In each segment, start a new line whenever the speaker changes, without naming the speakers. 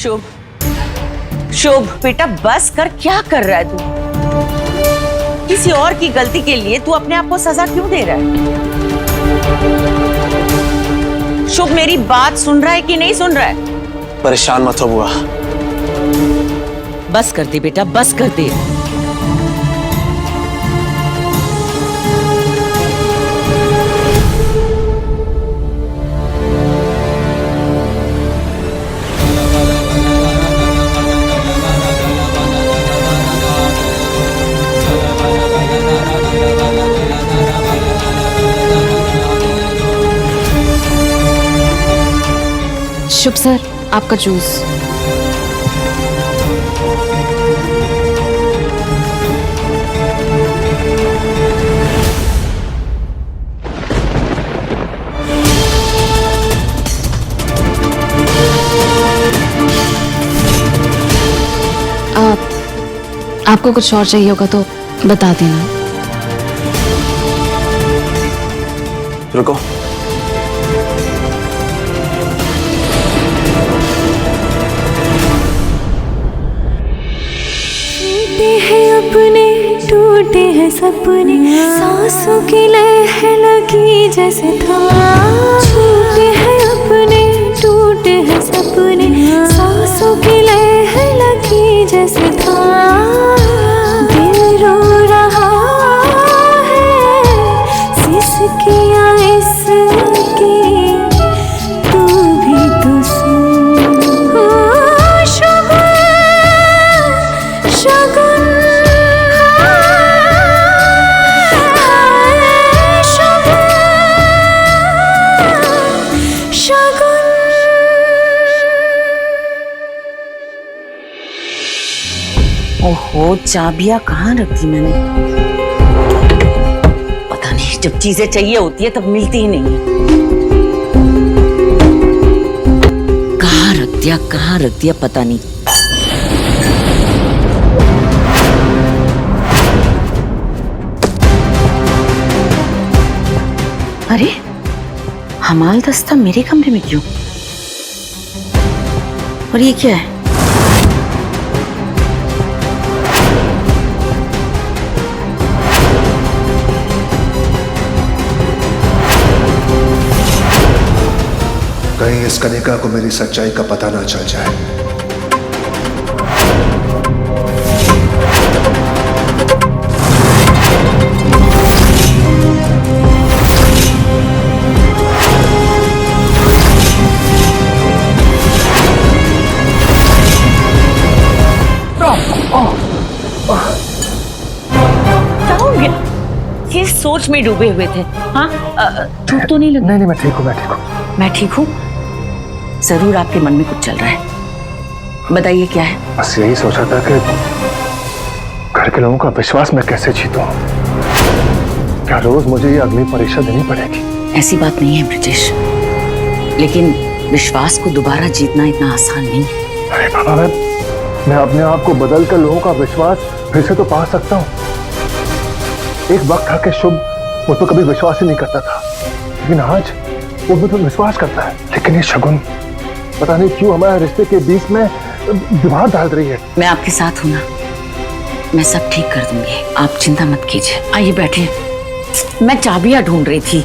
शुभ, शुभ बेटा बस कर, क्या कर रहा है तू? किसी और की गलती के लिए तू अपने आप को सजा क्यों दे रहा है? शुभ मेरी बात सुन रहा है कि नहीं सुन रहा है?
परेशान मत हो बुआ।
बस कर दे बेटा, बस कर दे।
शुभ सर, आपका जूस। आपको कुछ और चाहिए होगा तो बता देना।
रुको।
अपने टूटे हैं सपने, सांसों की लह लगी जैसे था। छूटे हैं अपने टूटे हैं सपने, सांसों की लह लगी जैसे था। दिल रो रहा है सिसकियां इसकी, तू भी तो सुन। शगुन शगुन
ओहो, चाबियां कहाँ रख दी मैंने? पता नहीं, जब चीजें चाहिए होती है तब मिलती ही नहीं है। कहाँ रख दिया पता नहीं। अरे हमाल दस्ता मेरे कमरे में क्यों? और ये क्या है?
कहीं इस कनिका को मेरी सच्चाई का पता ना चल जाए।
क्या हो गया? ये सोच में डूबे हुए थे। हाँ, चोट तो नहीं लगी?
नहीं मैं ठीक हूँ, मैं ठीक हूँ।
मैं ठीक हूँ। जरूर आपके मन में कुछ चल रहा है, बताइए क्या है?
बस यही सोचा था कि घर के लोगों का विश्वास मैं कैसे जीतूं। क्या रोज मुझे ये अग्नि परीक्षा देनी पड़ेगी?
ऐसी बात नहीं है ब्रिजेश, लेकिन विश्वास को दोबारा जीतना इतना आसान नहीं है।
अरे बाबा, मैं अपने आप को बदल कर लोगों का विश्वास फिर से तो पा सकता हूँ। एक वक्त था कि शुभ मुझ पर कभी विश्वास ही नहीं करता था, लेकिन आज वो मुझ पर विश्वास करता है। लेकिन ये शगुन पता नहीं क्यों हमारे रिश्ते के बीच में दीवार डाल रही है।
मैं आपके साथ हूं ना, मैं सब ठीक कर दूंगी, आप चिंता मत कीजिए। आइए बैठिए, मैं चाबियां ढूंढ रही थी।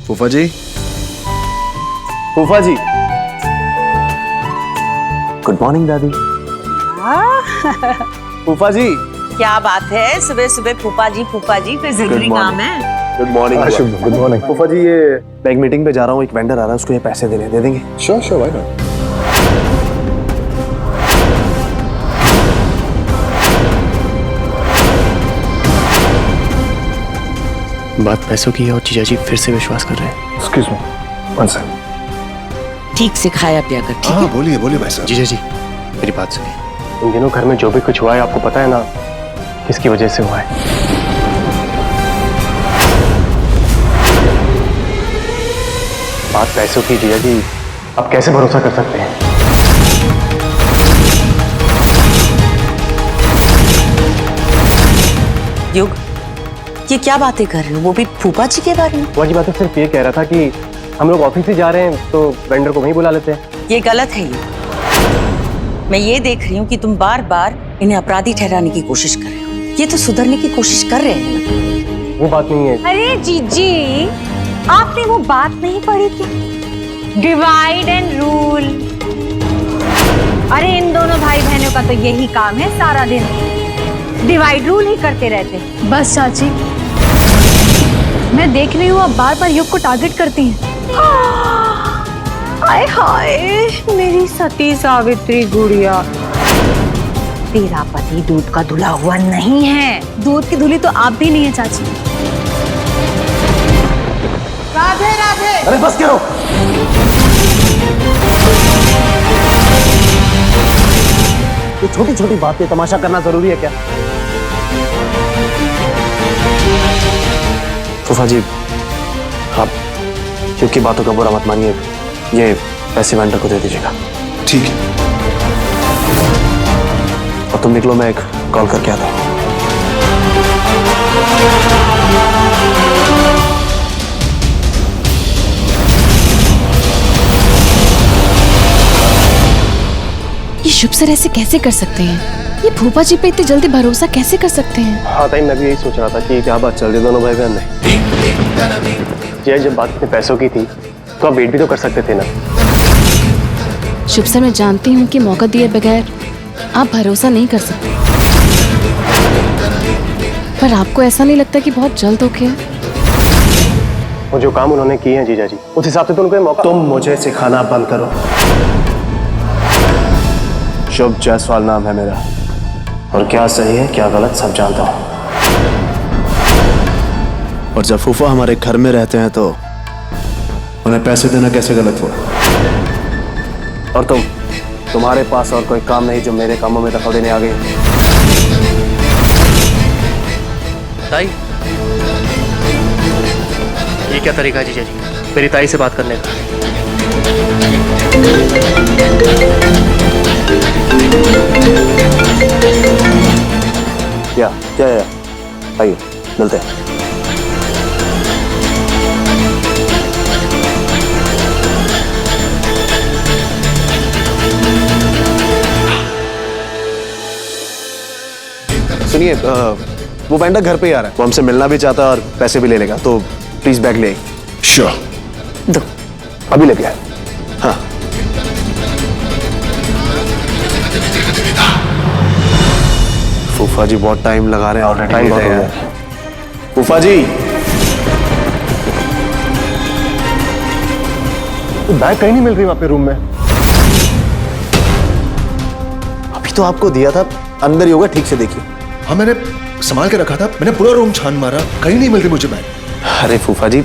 फूफा जी, फूफा जी। गुड मॉर्निंग दादी। फूफा जी।
क्या बात है, सुबह सुबह फूफा जी कोई जरूरी काम है?
Good morning.
गुड मॉर्निंग
फूफा जी, ये मैं एक मीटिंग पे जा रहा हूँ, एक वेंडर आ रहा है, उसको ये पैसे देने दे देंगे?
Sure why not.
बात पैसों की है और जीजा जी फिर से विश्वास कर रहे हैं।
Excuse me, one second.
ठीक से खाया पिया कर, ठीक है?
हाँ बोलिए बोलिए भाई साहब।
जीजा जी मेरी बात सुनिए, इन दिनों घर में जो भी कुछ हुआ है आपको पता है ना किसकी वजह से हुआ है? बात पैसों की जीजा जी, आप कैसे भरोसा कर सकते हैं?
युग, ये क्या बातें कर रहे हो? वो भी फूफा जी के बारे में?
बुआ जी, बात तो सिर्फ ये कह रहा था कि हम लोग ऑफिस से जा रहे हैं तो वेंडर को वहीं बुला लेते हैं।
ये गलत है युग। मैं ये देख रही हूँ कि तुम बार बार इन्हें अपराधी ठहराने की कोशिश कर रहे हो। ये तो सुधरने की कोशिश कर रहे हैं ना।
वो बात नहीं है।
अरे जीजी, आपने वो बात नहीं पढ़ी थी, डिवाइड एंड रूल। अरे इन दोनों भाई बहनों का तो यही काम है, सारा दिन डिवाइड रूल ही करते रहते हैं।
बस चाची, मैं देख रही हूँ आप बार बार युग को टारगेट करती हैं।
हाय हाय, मेरी सती सावित्री गुड़िया, तेरा पति दूध का धुला हुआ नहीं है।
दूध की धुली तो आप भी नहीं है चाची।
राधे राधे।
अरे बस करो।
ये छोटी छोटी बातें तमाशा करना जरूरी है क्या?
फूफा जी, आप युग की बातों का बुरा मत मानिए। ये पैसे वेंडर को दे दीजिएगा।
ठीक है।
और तुम निकलो, मैं एक कॉल करके आता हूँ।
ये शुभ सर ऐसे कैसे कर सकते हैं? ये फूफा जी पे इतनी जल्दी भरोसा कैसे कर सकते हैं?
हाँ ताई, मैं भी यही सोच रहा था कि क्या बात चल रही दोनों भाई बहन में। जी, जब बात इतने पैसों की थी तो आप वेट भी तो कर सकते थे ना।
शुभ सर, मैं जानती हूँ कि मौका दिए बगैर आप भरोसा नहीं कर सकते, पर आपको ऐसा नहीं लगता कि बहुत जल्द हो गया?
वो जो काम उन्होंने किए हैं जीजा जी, उस हिसाब से तो उनको मौका।
तुम मुझे सिखाना बंद करो। शुभ जायसवाल नाम है मेरा, और क्या सही है क्या गलत सब जानता हूँ। और जब फूफा हमारे घर में रहते हैं तो उन्हें पैसे देना कैसे गलत हुआ? और तुम्हारे पास और कोई काम नहीं जो मेरे कामों में दखल देने आ गए?
ताई, ये क्या तरीका है जीजा जी मेरी ताई से बात करने का?
क्या क्या आइए मिलते हैं। सुनिए, वो वेंडर घर पे ही आ रहा है। वो हमसे मिलना भी चाहता है और पैसे भी ले लेगा, तो प्लीज बैग ले। श्योर।
दो।
अभी ले गया। हाँ। फूफा जी बहुत टाइम लगा रहे हैं ऑलरेडी। टाइम बहुत हो गया। फूफा जी,
बैग कहीं नहीं मिल रही वहां पे रूम में।
अभी तो आपको दिया था, अंदर ही होगा, ठीक से देखिए।
हाँ, मैंने संभाल के रखा था, मैंने पूरा रूम छान मारा, कहीं नहीं मिल रही मुझे बैग।
अरे फूफा जी,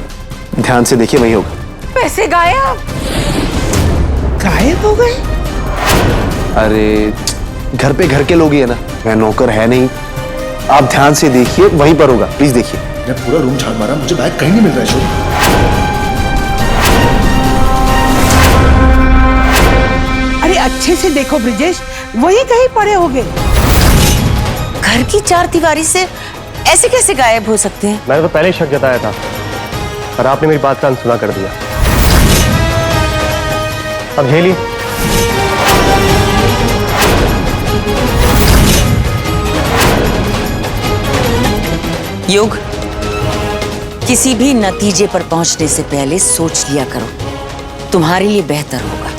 ध्यान से देखिए, वही होगा।
पैसे गायब गायब हो गए।
अरे घर पे घर के लोग ही है ना, मैं नौकर है नहीं। आप ध्यान से देखिए, वहीं पर होगा, प्लीज देखिए।
मैंने पूरा रूम छान मारा, मुझे बैग कहीं नहीं मिल रहा है। शुभ,
अरे अच्छे से देखो ब्रिजेश, वही कहीं पड़े होंगे।
घर की चार दीवारी से ऐसे कैसे गायब हो सकते हैं?
मैंने तो पहले ही शक जताया था, पर आपने मेरी बात का अनसुना कर दिया। अब झेली।
युग, किसी भी नतीजे पर पहुंचने से पहले सोच लिया करो, तुम्हारे लिए बेहतर होगा।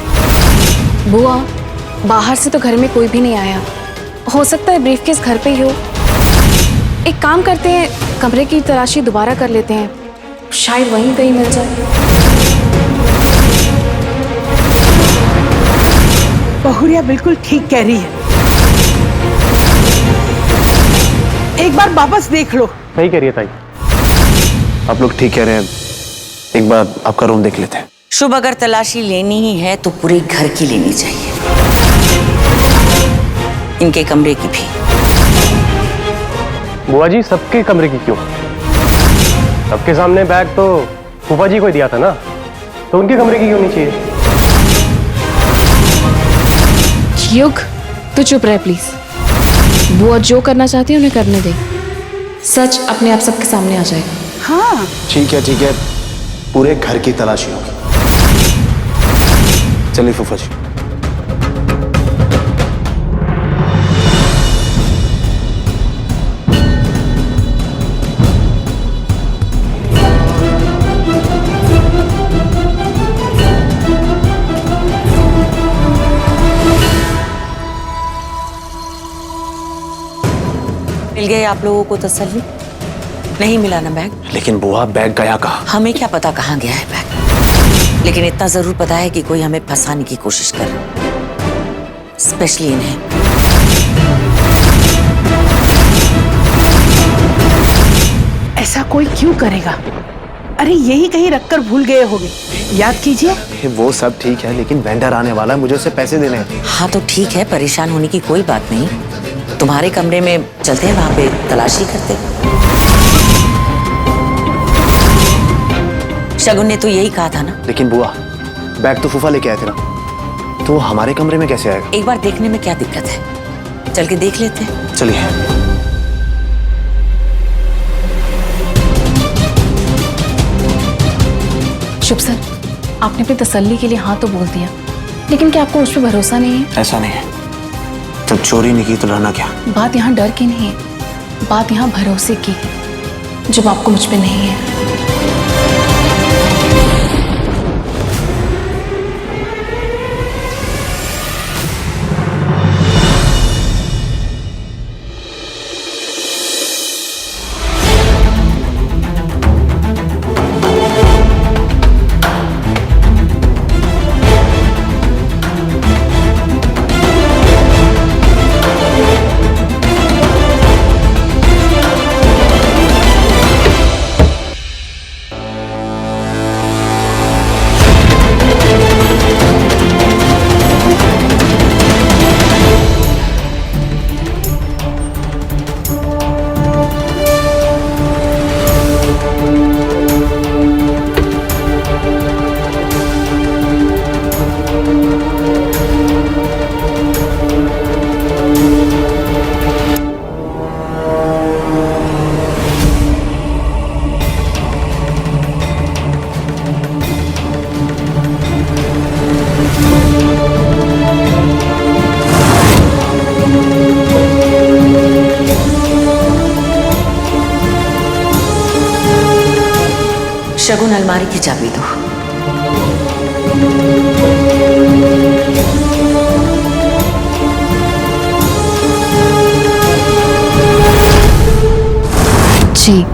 बुआ, बाहर से तो घर में कोई भी नहीं आया, हो सकता है ब्रीफकेस घर पे ही हो। एक काम करते हैं, कमरे की तलाशी दोबारा कर लेते हैं, शायद वहीं कहीं मिल जाए।
बहुरिया बिल्कुल ठीक कह रही है, एक बार वापस देख लो।
सही कह रही है ताई।
आप लोग ठीक कह रहे हैं, एक बार आपका रूम देख लेते हैं।
शुभ, अगर तलाशी लेनी ही है तो पूरे घर की लेनी चाहिए, इनके कमरे की भी।
बुआ जी, सबके कमरे की क्यों? सबके सामने बैग तो फूफा जी को ही दिया था ना, तो उनके कमरे की क्यों नहीं चाहिए?
युग तू चुप रहे प्लीज। बुआ जो करना चाहती है उन्हें करने दे। सच अपने आप सबके सामने आ जाएगा।
हाँ
ठीक है, पूरे घर की तलाशी होगी। चलिए फूफा जी।
मिल गए आप लोगों को तसल्ली? नहीं मिला ना बैग?
लेकिन बुआ बैग गया कहाँ?
हमें क्या पता कहाँ गया है बैग, लेकिन इतना जरूर पता है कि कोई हमें फंसाने की कोशिश कर रहा है, स्पेशली इन्हें।
ऐसा कोई क्यों करेगा? अरे यही कहीं रखकर भूल गए होगे, याद कीजिए।
वो सब ठीक है, लेकिन वेंडर आने वाला है, मुझे उसे पैसे देने हैं।
हाँ तो ठीक है, परेशान होने की कोई बात नहीं। तुम्हारे कमरे में चलते हैं, वहां पे तलाशी करते। शगुन ने तो यही कहा था ना।
लेकिन बुआ बैग तो फूफा लेके आए थे ना, तो वो हमारे कमरे में कैसे आएगा?
एक बार देखने में क्या दिक्कत है, चल के देख लेते हैं।
चलिए।
शुभ सर, आपने अपनी तसल्ली के लिए हाँ तो बोल दिया, लेकिन क्या आपको मुझ पर भरोसा नहीं है?
ऐसा नहीं है, जब चोरी नहीं की तो डरना क्या?
बात यहाँ डर की नहीं है, बात यहाँ भरोसे की है, जब आपको मुझ पे नहीं है।
शगुन, अलमारी की चाबी दो।
जी।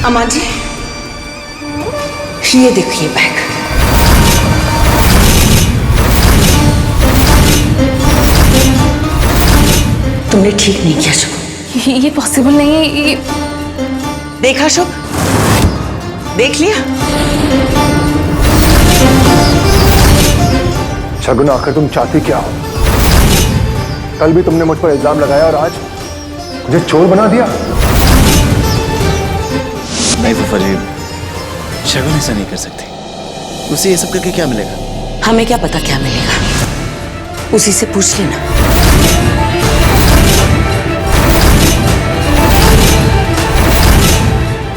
अम्मा जी, ये देखिए बैग। तुमने ठीक नहीं किया शुभ।
ये पॉसिबल नहीं है। ये
देखा शुभ, देख लिया।
शगुन, आखिर तुम चाहती क्या हो? कल भी तुमने मुझ पर इल्जाम लगाया और आज मुझे चोर बना दिया।
नहीं फूफा जी, शगुन ऐसा नहीं कर सकती। उसे ये सब करके क्या मिलेगा?
हमें क्या पता क्या मिलेगा, उसी से पूछ लेना।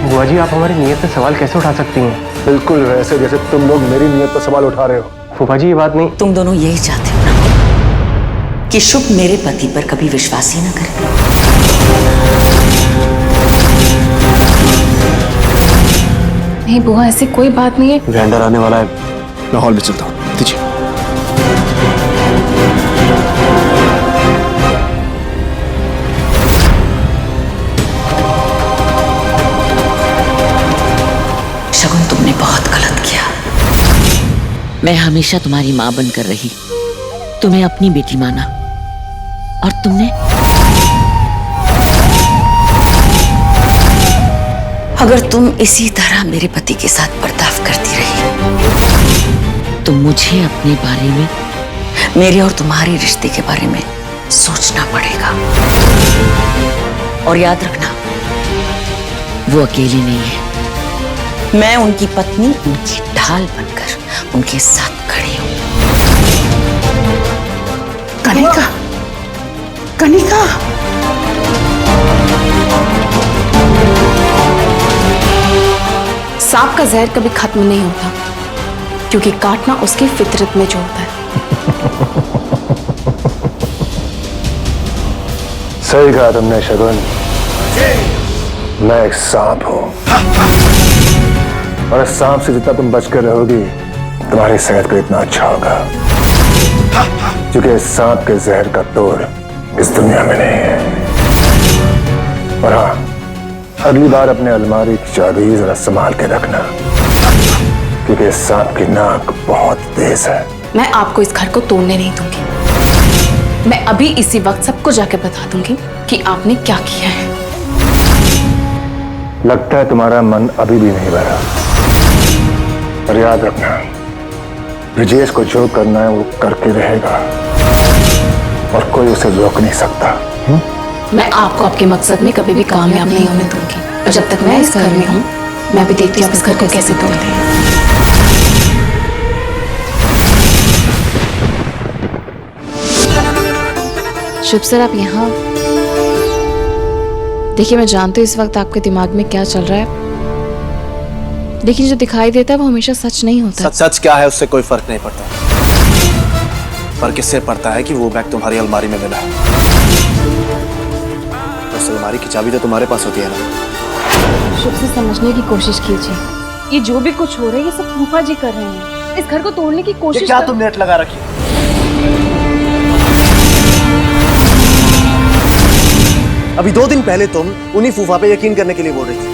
बुआ जी, आप हमारी नीयत पे सवाल कैसे उठा सकती हैं?
बिल्कुल वैसे जैसे तुम लोग मेरी नीयत पर सवाल उठा रहे हो।
फूफा जी, ये बात नहीं।
तुम दोनों यही चाहते हो ना कि शुभ मेरे पति पर कभी विश्वास ही ना करे।
नहीं बुआ, ऐसी कोई बात नहीं है।
वेंडर आने वाला है, मैं हॉल में चलता हूँ। दीजिए।
शगुन, तुमने बहुत गलत किया। मैं हमेशा तुम्हारी मां बनकर रही, तुम्हें अपनी बेटी माना, और तुमने अगर तुम इसी तरह मेरे पति के साथ बर्ताव करती रही तो मुझे अपने बारे में, मेरे और तुम्हारे रिश्ते के बारे में सोचना पड़ेगा। और याद रखना, वो अकेले नहीं है, मैं उनकी पत्नी, उनकी ढाल बनकर उनके साथ खड़ी हूं।
कनिका, कनिका,
सांप का जहर कभी खत्म नहीं होता, क्योंकि काटना उसकी फितरत में जो होता है।
सही कहा तुमने शगुन, मैं एक सांप हूं, और इस सांप से जितना तुम बचकर रहोगी तुम्हारी सेहत को इतना अच्छा होगा, क्योंकि इस सांप के जहर का तोड़ इस दुनिया में नहीं है। और हाँ, अगली बार अपने अलमारी की चाबी जरा संभाल के रखना, क्योंकि इस सांप की नाक बहुत तेज है।
मैं आपको इस घर को तोड़ने नहीं दूंगी। मैं अभी इसी वक्त सबको जाके बता दूंगी कि आपने क्या किया है।
लगता है तुम्हारा मन अभी भी नहीं भरा, पर याद रखना, ब्रिजेश को जो करना है वो करके रहेगा, और कोई उसे रोक नहीं सकता।
मैं आपको आपके मकसद में कभी भी कामयाब नहीं होने दूंगी, और जब तक मैं इस घर में हूँ, मैं भी देखती हूँ आप इस घर को कैसे तोड़ते हैं। शुभ सर, आप यहाँ देखिए, मैं जानती हूँ इस वक्त आपके दिमाग में क्या चल रहा है, लेकिन जो दिखाई देता है वो हमेशा सच नहीं होता।
सच क्या है उससे कोई फर्क नहीं पड़ता। फर्क इससे पड़ता है कि वो बैग तुम्हारी अलमारी में मिला है। उस अलमारी की चाबी तो तुम्हारे पास होती है ना।
शुभ से समझने की कोशिश कीजिए, ये जो भी कुछ हो रहा है ये सब फूफा जी कर रहे हैं। इस घर को तोड़ने की कोशिश
क्या तुम नेट लगा रखी? अभी 2 दिन पहले तुम उन्हीं फूफा पे यकीन करने के लिए बोल रही थी,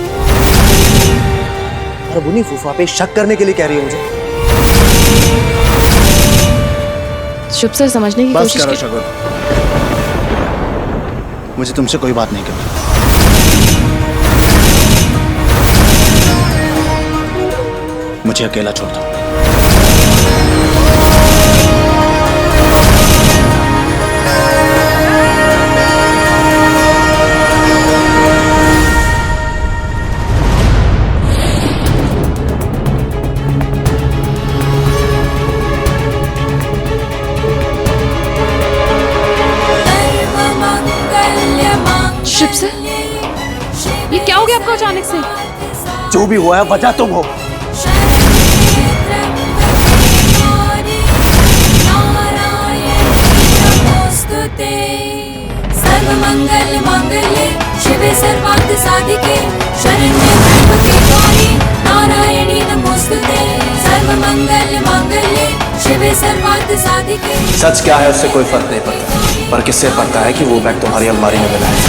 और अब उन्हीं फूफा पे शक करने के लिए कह रही है मुझे।
शुभ सर समझने की कोशिश
करो शगुन, मुझे तुमसे कोई बात नहीं करनी। मुझे अकेला छोड़ दो।
शुभ सर, ये क्या हो गया आपको अचानक से?
जो भी हुआ है वजह तुम हो।
सर्वमंगल मांगल्ये शिवे सर्वार्थ साधिके शरण्ये त्र्यंबके गौरी नारायणी नमोस्तुते। सर्वमंगल मांगल्ये शिवे सर्वार्थ साधिके।
सच क्या है उससे कोई फर्क नहीं पड़ता, पर किससे पड़ता है कि वो बैग तुम्हारी अलमारी में मिला है।